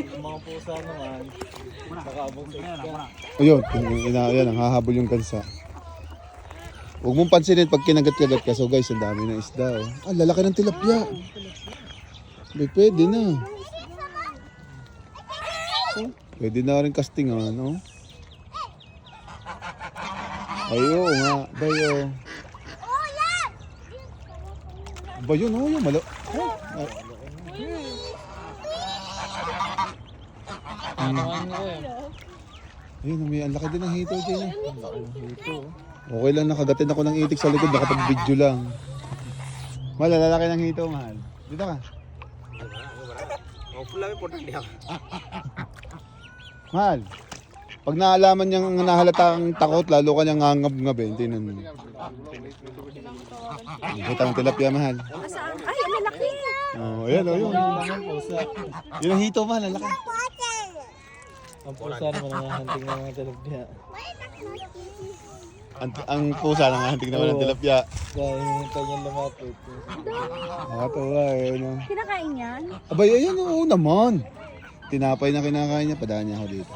Ang mga pusa naman, nakaabang sa isda. Ayun, yan, ang hahabol yung kansa. Huwag mong pansinin pag kinagat-kagat ka. So guys, ang dami ng isda. Oh. Ah, lalaki ng tilapia. May pwede na. Oh, pwede na rin castingan, no? Ayo nga, bayo. Bayo, no? Yung malo. Oh. Ayun, may ang laki din ng hito dyan. Ang laki ng hito. Okay lang, nakagatin ako ng itik sa likod, nakapag-video lang. Mahal, lalaki ng hito, mahal. Dito ka. Mahal, pag naalaman niyang nahalata ang takot, lalo ka niyang ngangab-ngabin. Tingnan mo. Kita ang tilapia, mahal. Ay, ang laki! Oh, ayan, oh, yun. Yun ang hito, mahal, ang laki. Ang pusa naman ang hanting ng mga tilapia. Ang pusa nangahantig naman ng tilapia. Kaya hinihintay niyang lumapit. Nakatawa, ayun. Oh. Kinakain yan? Abay, ayan, oo naman. Tinapay na kinakain niya, padaan niya ako dito.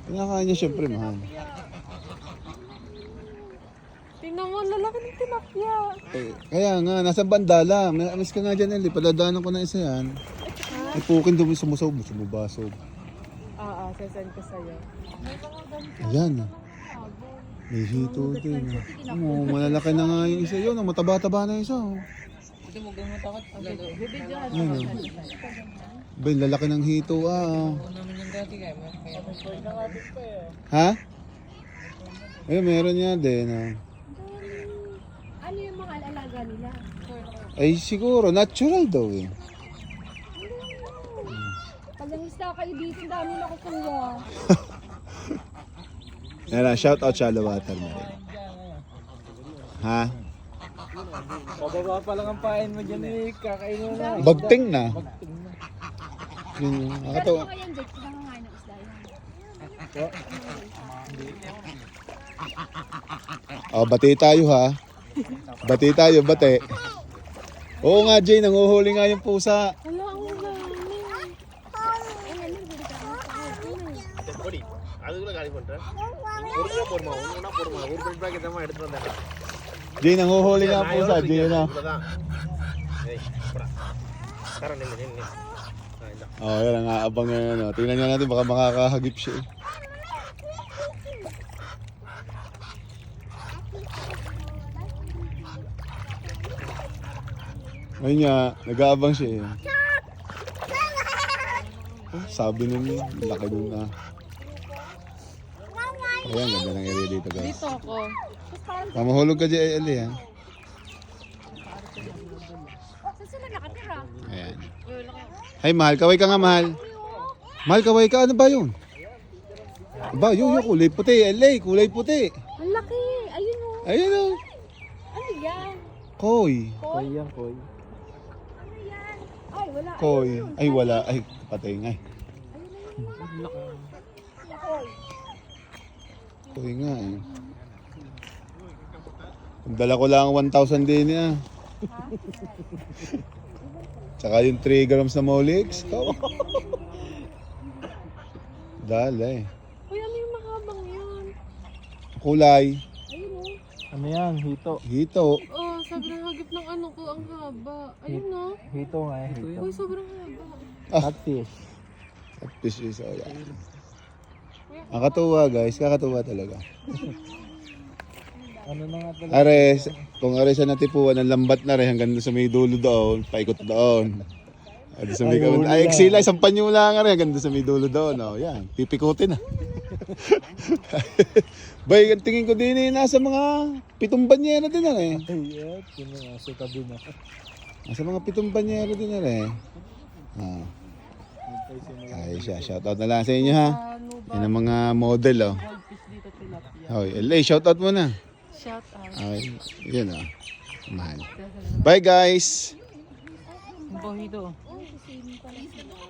Kinakain niya syempre, mahal. Tingnan mo, lalaki ng tilapia. Eh, kaya nga, nasa banda lang. Miss ka nga dyan, Eli. Padadaanan ko na isa yan. Ay, pukin dumi sumubasog. Oo, sasend ko sa'yo. Ayan. May hito din. Oh, malalaki na nga yung isa yun. Mataba-taba na yung isa. Oh. Hindi mo gawin matakot. Ayan, oh. Bay, lalaki ng hito. Ah. namin yung dati kaya Ha? Ayun, meron niya din. Ah. Ano yung mga alaga nila? Ay, siguro. Natural daw eh. Pag nangisda kayo dito, dami na kukuha. Yan na, shout out Shallow Water na rin. Ha? Pababa pa lang ang pain mo dyan eh. Kakain mo na. Bagting na. Yun, nakatawa. Ano yan, Jake? Nangangain ng isda yan. Oh, bati tayo ha. Bati tayo, bati. Oo nga, Jay, nanguhuli nga yung pusa. Wala, ang dami. Ay, ano, bili ka ng Jay, nanguhuli nga ang pusa. Jay, ano? Oh, yan ang aabang yan. Ano. Tingnan nga natin, baka makakahagip siya eh. Ayun nga, nag-aabang siya eh. Oh, sabi nun eh, laki dun na. Ayan, ganda ng area dito guys. Dito ako. Mamahulog ka dyan, Eli ha. Saan sila nakatira? Ayan. Hay, mahal, kaway ka nga, mahal. Mahal, kaway ka, ano ba yun? Aba, yun, kulay puti, Eli, kulay puti. Ang laki. Ayun o. Ayun o. Ano yan? Koy. Koy yan, koy. Ano yan? Ay, wala. Koy. Ay, wala. Ay, patay nga eh. Koy nga eh. Dala ko lang 1,000 din niya. Tsaka yung 3 grams na Molix. Dala eh. Uy, ano yung mahabang yun? Kulay. Ayun o. Ano yan? Hito. Hito. Oh, sobrang hagip ng ano ko, ang haba. Ayun o. Hito nga eh. Hito. Uy, sobrang haba. Catfish. At fish is all yan. Nakatuwa guys, kakatuwa talaga. Ano na nga pala? Ares, kung ares na natipuan, ang lambat na rin hanggang sa may dulo doon, paikot doon. At sa may kawan, ay eksila, isang panyo lang nga rin hanggang sa may dulo doon. Oh, yan, pipikutin na. Bay, ang tingin ko din eh, nasa mga 7 banyera din na eh. Ay, yun nga. So, tabi na. Nasa mga 7 banyera din na eh. Ah. Ay siya, shoutout na lang sa inyo ha. Yan ang mga model oh. Hoy, LA, shoutout mo na. Shout out. Okay, yun oh. Mahal. Bye guys! Ang pangito.